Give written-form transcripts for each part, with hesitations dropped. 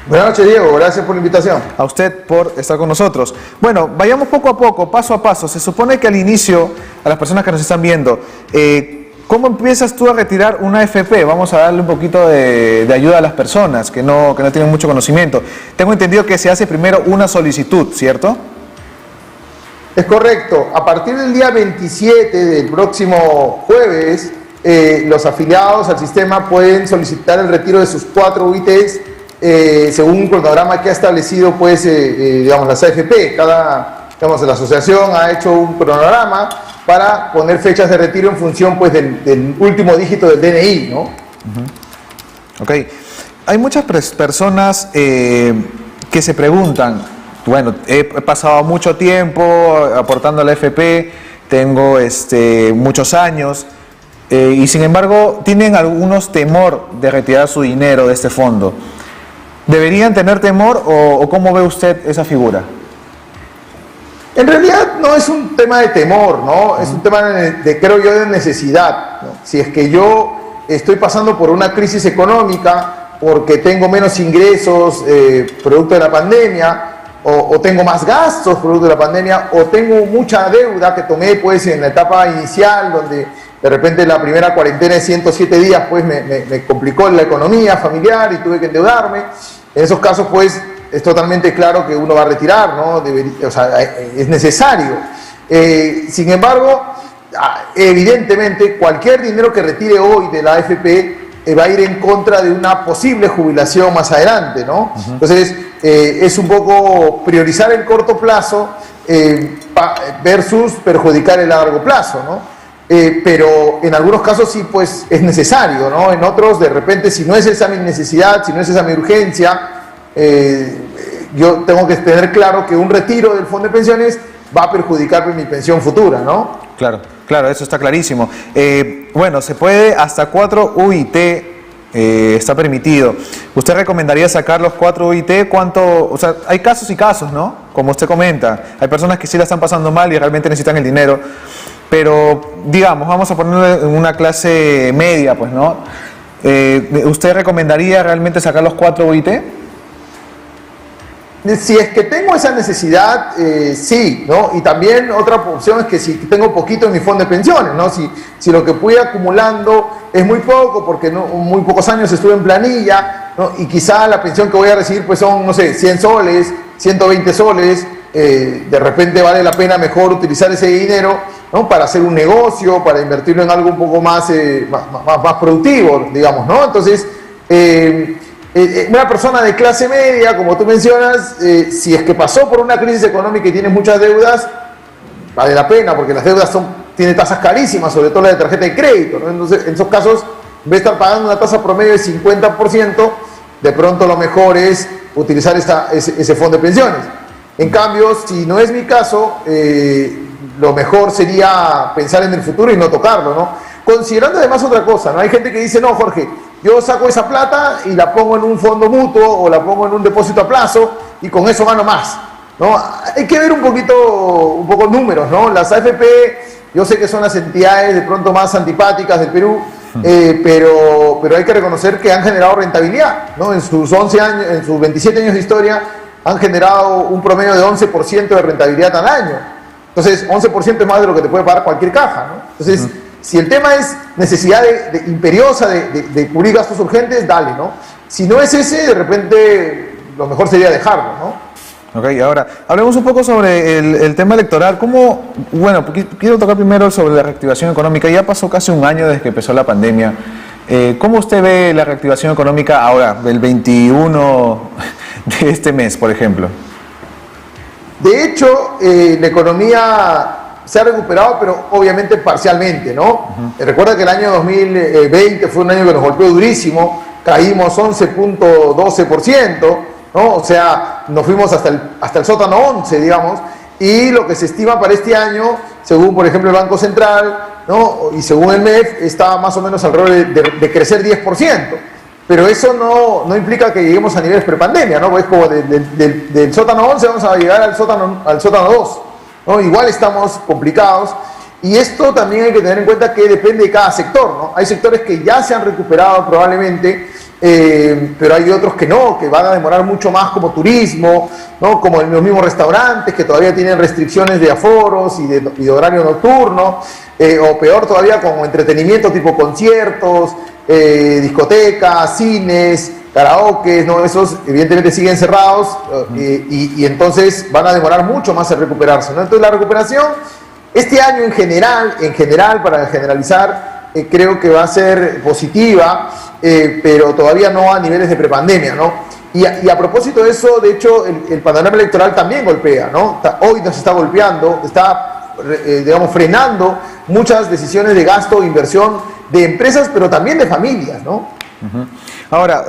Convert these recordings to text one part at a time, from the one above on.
Buenas noches, Diego. Gracias por la invitación. A usted por estar con nosotros. Bueno, vayamos poco a poco, paso a paso. Se supone que al inicio, a las personas que nos están viendo, ¿cómo empiezas tú a retirar una AFP? Vamos a darle un poquito de ayuda a las personas que no tienen mucho conocimiento. Tengo entendido que se hace primero una solicitud, ¿cierto? Es correcto. A partir del día 27 del próximo jueves, los afiliados al sistema pueden solicitar el retiro de sus 4 UITs según un cronograma que ha establecido, pues, digamos, las AFP. Digamos, la asociación ha hecho un cronograma para poner fechas de retiro en función, pues, del último dígito del DNI, ¿no? Ok. Hay muchas personas que se preguntan, bueno, he pasado mucho tiempo aportando a la AFP, tengo muchos años, y sin embargo tienen algunos temor de retirar su dinero de este fondo. ¿Deberían tener temor o cómo ve usted esa figura? En realidad no es un tema de temor, ¿no? Es un tema creo yo, de necesidad, ¿no? Si es que yo estoy pasando por una crisis económica porque tengo menos ingresos producto de la pandemia, o tengo más gastos producto de la pandemia, o tengo mucha deuda que tomé, pues, en la etapa inicial, donde de repente la primera cuarentena de 107 días pues me complicó la economía familiar y tuve que endeudarme. En esos casos, pues, es totalmente claro que uno va a retirar, ¿no? O sea, es necesario. Sin embargo, evidentemente, cualquier dinero que retire hoy de la AFP va a ir en contra de una posible jubilación más adelante, ¿no? Entonces, es un poco priorizar el corto plazo versus perjudicar el largo plazo, ¿no? Pero en algunos casos sí, pues, es necesario, ¿no? En otros, de repente, si no es esa mi necesidad, si no es esa mi urgencia, yo tengo que tener claro que un retiro del fondo de pensiones va a perjudicar mi pensión futura, ¿no? Claro, claro, eso está clarísimo. Bueno, se puede hasta 4 UIT, está permitido. ¿Usted recomendaría sacar los 4 UIT? ¿Cuánto? O sea, hay casos y casos, ¿no? Como usted comenta, hay personas que sí la están pasando mal y realmente necesitan el dinero. Pero, digamos, vamos a ponerlo en una clase media, pues, ¿no? ¿Usted recomendaría realmente sacar los 4 UIT? Si es que tengo esa necesidad, sí, ¿no? Y también otra opción es que si tengo poquito en mi fondo de pensiones, ¿no? Si lo que fui acumulando es muy poco, porque muy pocos años estuve en planilla, ¿no? Y quizá la pensión que voy a recibir pues son, no sé, 100 soles, 120 soles, de repente vale la pena mejor utilizar ese dinero, ¿no? Para hacer un negocio, para invertirlo en algo un poco más productivo, digamos, ¿no? Entonces, una persona de clase media, como tú mencionas, si es que pasó por una crisis económica y tiene muchas deudas, vale la pena, porque las deudas tienen tasas carísimas, sobre todo la de tarjeta de crédito, ¿no? Entonces, en esos casos, en vez de estar pagando una tasa promedio de 50%, de pronto lo mejor es utilizar ese fondo de pensiones. En cambio, si no es mi caso, lo mejor sería pensar en el futuro y no tocarlo, ¿no? Considerando además otra cosa, ¿no? Hay gente que dice, no, Jorge, yo saco esa plata y la pongo en un fondo mutuo o la pongo en un depósito a plazo y con eso gano más, ¿no? Hay que ver un poco números, ¿no? Las AFP, yo sé que son las entidades de pronto más antipáticas del Perú, pero hay que reconocer que han generado rentabilidad, ¿no? En sus 11 años, en sus 27 años de historia, han generado un promedio de 11% de rentabilidad al año. Entonces, 11% es más de lo que te puede pagar cualquier caja, ¿no? Entonces, si el tema es necesidad imperiosa de cubrir gastos urgentes, dale, ¿no? Si no es ese, de repente, lo mejor sería dejarlo, ¿no? Ok, ahora, hablemos un poco sobre el tema electoral. Bueno, quiero tocar primero sobre la reactivación económica. Ya pasó casi un año desde que empezó la pandemia. ¿Cómo usted ve la reactivación económica ahora, del 21 de este mes, por ejemplo? De hecho, la economía se ha recuperado, pero obviamente parcialmente, ¿no? Recuerda que el año 2020 fue un año que nos golpeó durísimo, caímos 11.12%, ¿no? O sea, nos fuimos hasta el sótano 11, digamos, y lo que se estima para este año, según por ejemplo el Banco Central, ¿no? Y según el MEF, está más o menos alrededor de crecer 10%. Pero eso no implica que lleguemos a niveles prepandemia, ¿no? Pues como del sótano 11 vamos a llegar al sótano 2, ¿no? Igual estamos complicados. Y esto también hay que tener en cuenta que depende de cada sector, ¿no? Hay sectores que ya se han recuperado probablemente, pero hay otros que no, que van a demorar mucho más, como turismo, ¿no? Como los mismos restaurantes que todavía tienen restricciones de aforos y de horario nocturno, o peor todavía como entretenimiento tipo conciertos, discotecas, cines, karaokes, ¿no? Esos evidentemente siguen cerrados y entonces van a demorar mucho más en recuperarse, ¿no? Entonces la recuperación este año en general para generalizar, creo que va a ser positiva, pero todavía no a niveles de prepandemia, ¿no? Y a propósito de eso, de hecho, el panorama electoral también golpea, ¿no? Hoy nos está golpeando, está, digamos, frenando muchas decisiones de gasto e inversión de empresas, pero también de familias, ¿no? Ahora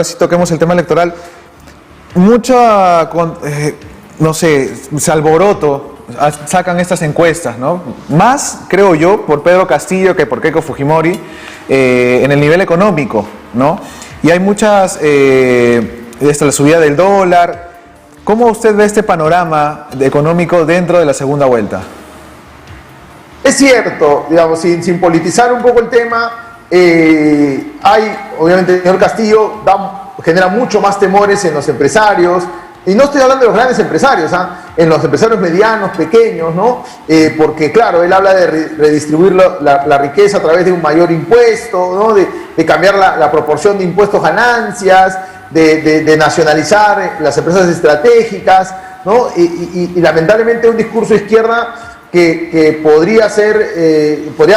sí toquemos el tema electoral. No sé, se alboroto sacan estas encuestas, ¿no? Más, creo yo, por Pedro Castillo que por Keiko Fujimori, en el nivel económico, ¿no? Y hay muchas, la subida del dólar. ¿Cómo usted ve este panorama económico dentro de la segunda vuelta? Es cierto, digamos, sin politizar un poco el tema, obviamente el señor Castillo genera mucho más temores en los empresarios, y no estoy hablando de los grandes empresarios, en los empresarios medianos, pequeños, ¿no? Porque claro, él habla de redistribuir la riqueza a través de un mayor impuesto, ¿no? De cambiar la proporción de impuestos ganancias, de nacionalizar las empresas estratégicas, ¿no? Y lamentablemente un discurso de izquierda que podría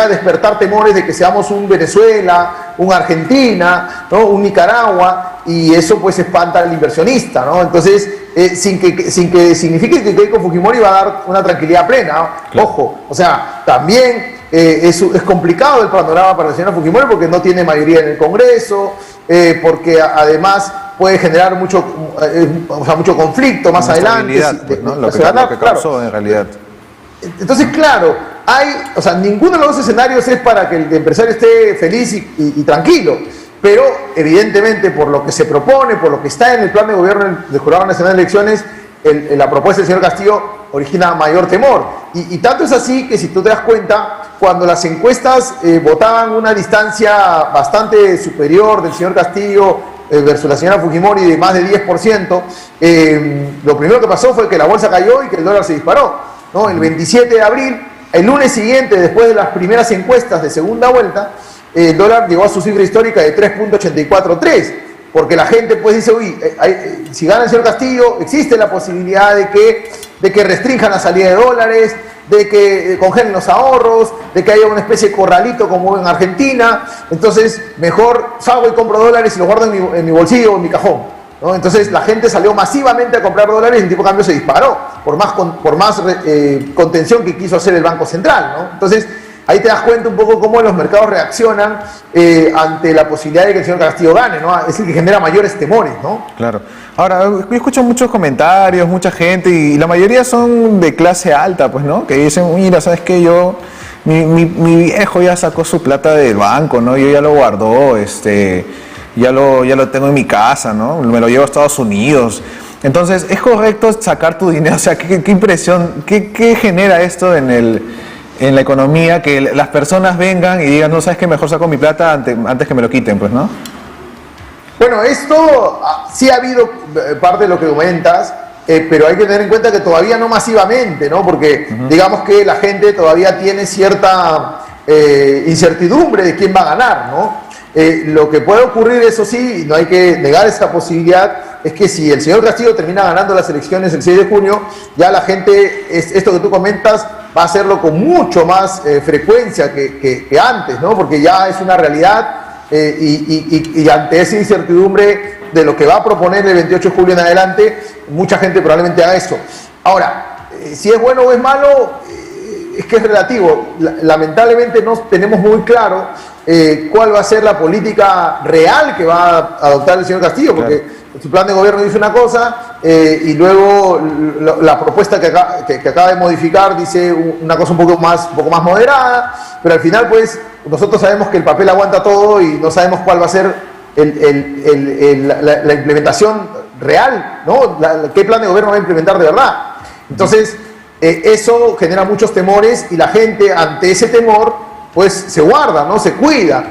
despertar temores de que seamos un Venezuela, un Argentina, ¿no? Un Nicaragua, y eso pues espanta al inversionista, ¿no? Entonces, sin que signifique que Keiko Fujimori va a dar una tranquilidad plena, ¿no? Claro. Ojo, o sea, también es complicado el panorama para la señora Fujimori porque no tiene mayoría en el Congreso, porque además puede generar mucho conflicto más adelante. Pues, ¿no? Lo que causó, claro, en realidad. Entonces, claro, ninguno de los dos escenarios es para que el empresario esté feliz y tranquilo, pero evidentemente por lo que se propone, por lo que está en el plan de gobierno del Jurado Nacional de Elecciones, la propuesta del señor Castillo origina mayor temor. Y tanto es así que si tú te das cuenta, cuando las encuestas votaban una distancia bastante superior del señor Castillo versus la señora Fujimori de más de 10%, lo primero que pasó fue que la bolsa cayó y que el dólar se disparó, ¿no? El 27 de abril, el lunes siguiente, después de las primeras encuestas de segunda vuelta, el dólar llegó a su cifra histórica de 3.843, porque la gente pues dice, si gana el señor Castillo, existe la posibilidad de que restrinjan la salida de dólares, de que congelen los ahorros, de que haya una especie de corralito como en Argentina, entonces mejor salgo y compro dólares y los guardo en mi bolsillo o en mi cajón, ¿no? Entonces la gente salió masivamente a comprar dólares y el tipo de cambio se disparó por más contención que quiso hacer el Banco Central, ¿no? Entonces ahí te das cuenta un poco cómo los mercados reaccionan ante la posibilidad de que el señor Castillo gane, ¿no? Es el que genera mayores temores, ¿no? Claro. Ahora, yo escucho muchos comentarios, mucha gente, y la mayoría son de clase alta, pues, ¿no? Que dicen, mira, ¿sabes qué? Mi viejo ya sacó su plata del banco, ¿no? Yo ya lo guardó, ya lo tengo en mi casa, ¿no? Me lo llevo a Estados Unidos. Entonces, ¿es correcto sacar tu dinero? O sea, ¿qué impresión, qué genera esto en la economía, que las personas vengan y digan, no, ¿sabes qué? Mejor saco mi plata antes que me lo quiten, pues, ¿no? Bueno, esto sí ha habido parte de lo que comentas, pero hay que tener en cuenta que todavía no masivamente, ¿no? Porque digamos que la gente todavía tiene cierta incertidumbre de quién va a ganar, ¿no? Lo que puede ocurrir, eso sí, no hay que negar esa posibilidad, es que si el señor Castillo termina ganando las elecciones el 6 de junio, ya la gente, esto que tú comentas, va a hacerlo con mucho más frecuencia que antes, ¿no? Porque ya es una realidad y ante esa incertidumbre de lo que va a proponer el 28 de julio en adelante, mucha gente probablemente haga eso. Ahora, si es bueno o es malo, es que es relativo. Lamentablemente no tenemos muy claro cuál va a ser la política real que va a adoptar el señor Castillo, porque claro, su plan de gobierno dice una cosa y luego la propuesta que acaba de modificar dice una cosa un poco más moderada, pero al final pues nosotros sabemos que el papel aguanta todo y no sabemos cuál va a ser la implementación real, ¿no? ¿Qué plan de gobierno va a implementar de verdad? Entonces, eso genera muchos temores y la gente ante ese temor pues se guarda, ¿no? Se cuida.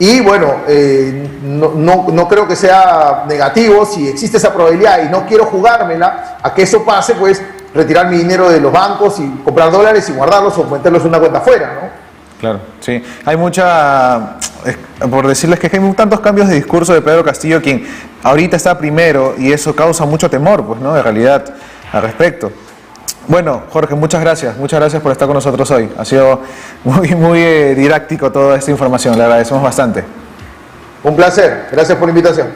Y bueno, no creo que sea negativo si existe esa probabilidad y no quiero jugármela a que eso pase, pues retirar mi dinero de los bancos y comprar dólares y guardarlos o meterlos en una cuenta afuera, ¿no? Claro, sí. Hay por decirles que hay tantos cambios de discurso de Pedro Castillo, quien ahorita está primero, y eso causa mucho temor, pues, ¿no? De realidad al respecto. Bueno, Jorge, muchas gracias por estar con nosotros hoy. Ha sido muy didáctico toda esta información, le agradecemos bastante. Un placer, gracias por la invitación.